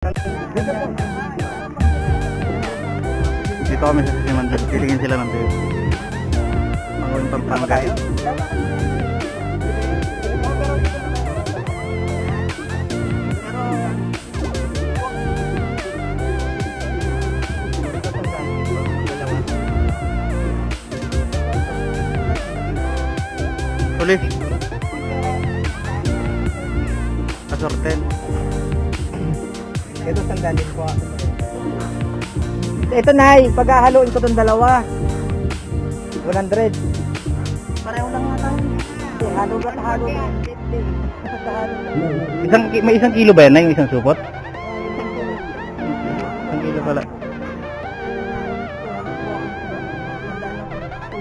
Dito kami sa Sisiman Bay. Piligin sila ng tayo. Ako yung Pampanga. Tulis. Kasorten. Ito sandalin ko. Ito na, pag-ahaloin ko itong dalawa. 100. Pareho lang nga tayo. Halo ba? Halo na. May isang kilo ba yan na yung isang supot? Isang kilo pala.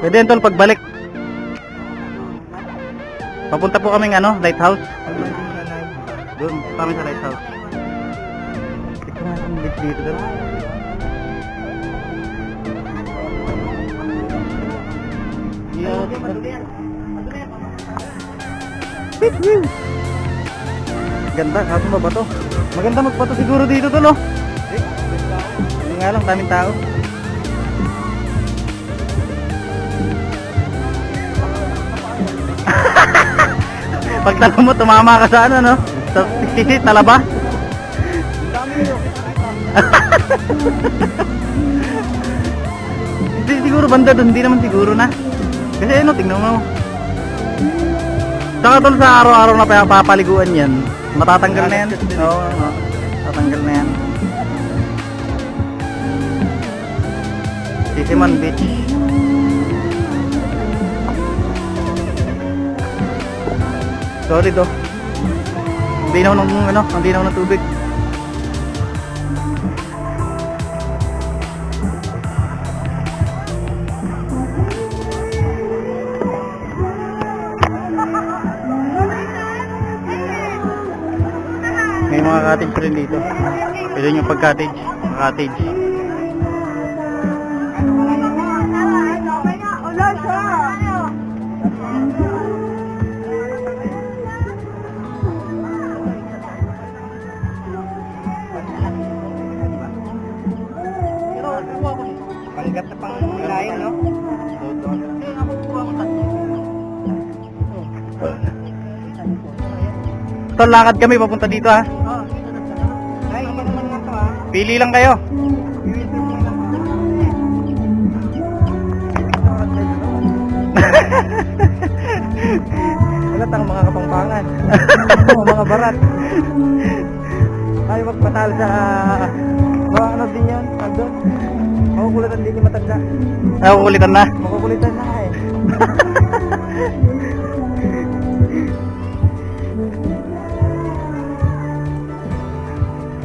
Pwede yan tol pagbalik. Papunta po kaming lighthouse. Doon kami sa lighthouse. Ito nga ang beach dito doon. Ganda, kaso ba ba to? Maganda magbato siguro dito to, no? Hindi nga lang, daming tao. Pag talo mo, tumama ka sa no? Sa sisit, talaba. Hindi siguro banda doon, hindi naman siguro na. Kasi tingnan mo. Saka tol sa araw-araw na papaliguan yan, matatanggal na yan. Oo, matatanggal na yan. Sisiman Beach. Sorry to. Hindi na ng tubig. May mga cottage rin dito. Pwede nyo pag-cottage. Cottage. Panggat na pang layo, no? Tol, lakad kami papunta dito ha. Pili lang kayo. Wala tang mga kapangpangan. Mga barat. Tayo magpatalo sa ano din yan, doon. Makukulitan din yung matanda. Nakukulitan na. Makukulitan na eh.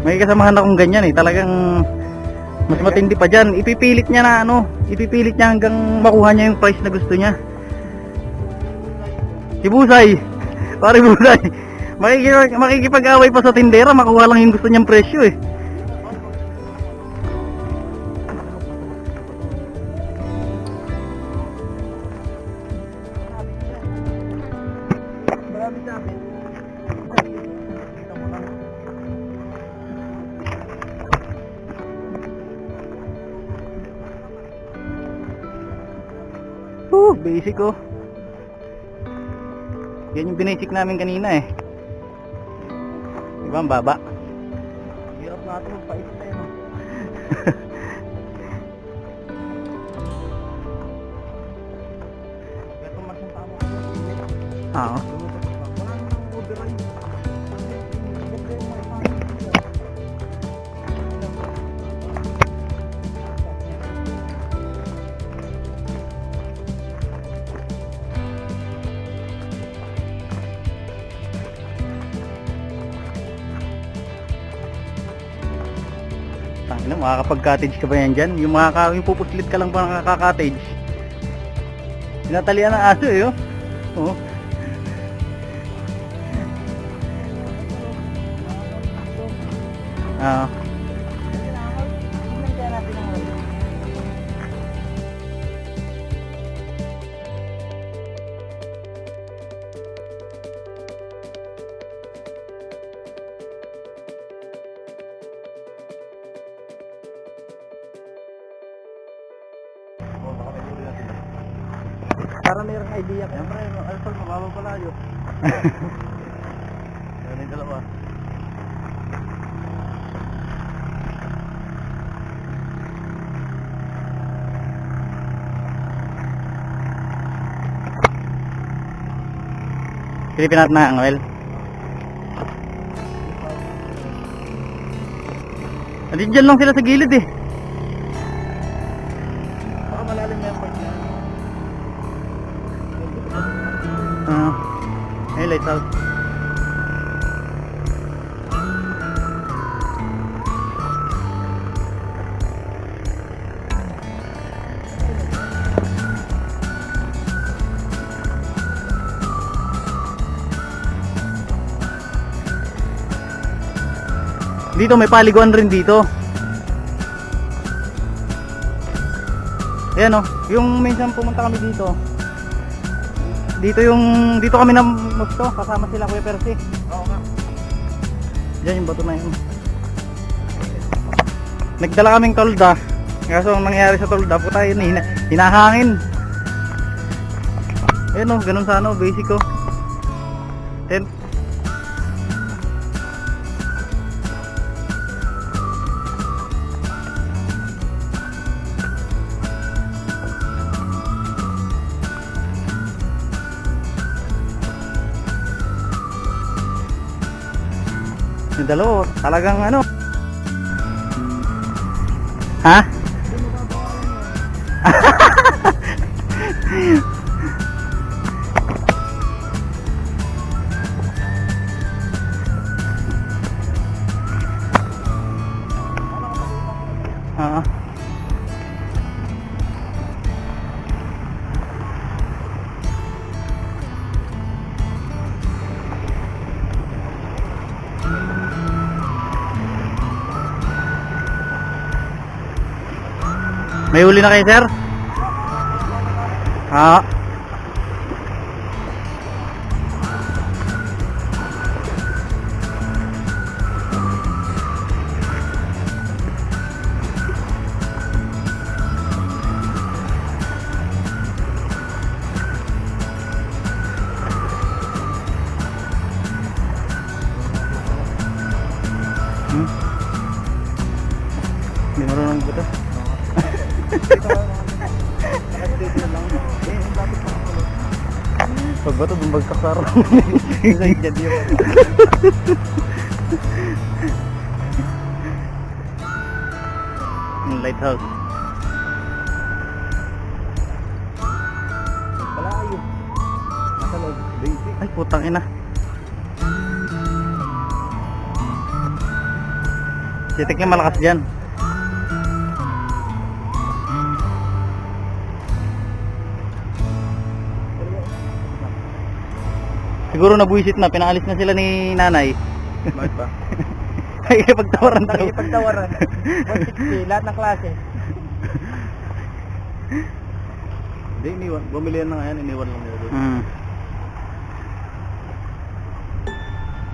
May kasamahan akong ganyan eh. Talagang mas matindi pa dyan. Ipipilit niya na ipipilit niya hanggang makuha niya yung price na gusto niya. Si Busay. Pare Busay. Makikipag-away pa sa tindera, makuha lang yung gusto niyang presyo eh. Basic oh. Yan yung binasic namin kanina eh. Diba ang baba? Hirap natin magpait na yun. Ito mas yung tama ko. Oo. Tangina, makakapag-cottage ka ba yan dyan? Yung pupuslit ka lang pa nakaka-cottage. Tinatalian ng aso eh, oh. Oh. Para mayroong idea ka. Siyempre, alcohol, mababa pala yun. Yan yung dalawa. Silipin natin na ang oil. Dyan lang sila sa gilid eh. Baka malalim na yung pag niya. Ay, lighthouse. Dito may paliguan rin dito. Ayan oh, yung minsan pumunta kami dito. Dito kami na musto kasama sila Kuya Percy. Oo nga. Diyan yung bato na yun. Nagdala kaming tolda. Kaso ang nangyari sa tolda, puta yun, hinahangin. Ayan oh, ganun sa ano, basic oh. Tent. Yung dalawa, talagang ano. Ha? May huli na kayo, sir? Hindi marunong ba ito? Pag ba ito, bumbagsak sa araw. Yung lighthouse. Malayo. Nasa loob. Basic. Ay, putang ina. Sitik niya malakas dyan. Siguro nabuisit na, pinaalis na sila ni nanay. Bakit ba? Ay, pagtawaran daw. Pagtawaran. 160, lahat ng klase. Hindi, iniwan. Bumili yan na nga yan, iniwan lang nila doon.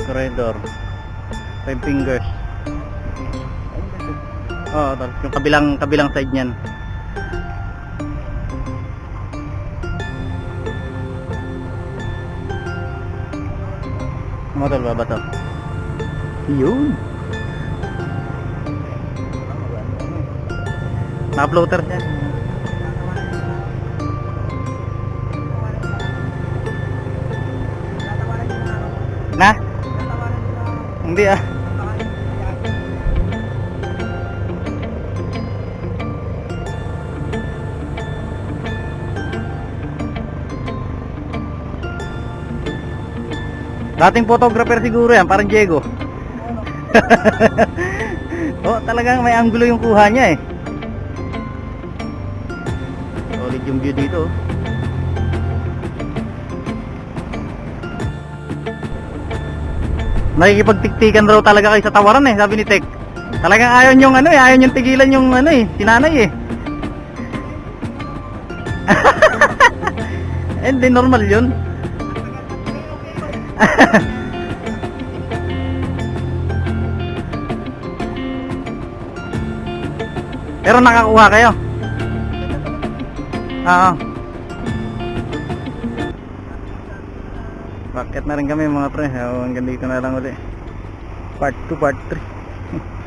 Corridor. 5 fingers. Oo, yung kabilang side niyan. Motor ba to? Yun. Na-floater siya. Na? Hindi ah. Dating photographer siguro yan, parang Diego. Oh, talagang may angulo yung kuha niya eh. Solid yung view dito. Nakikipagtiktikan raw talaga kayo sa tawaran eh, sabi ni Tek. Talagang ayaw niyong ano eh, ayaw niyong tigilan yung ano eh, sinanay eh. Hindi normal yun. Pero nakakuha kayo? Oo. Bakit na rin kami mga pre. Hanggang dito na lang uli. Part 2, part 3.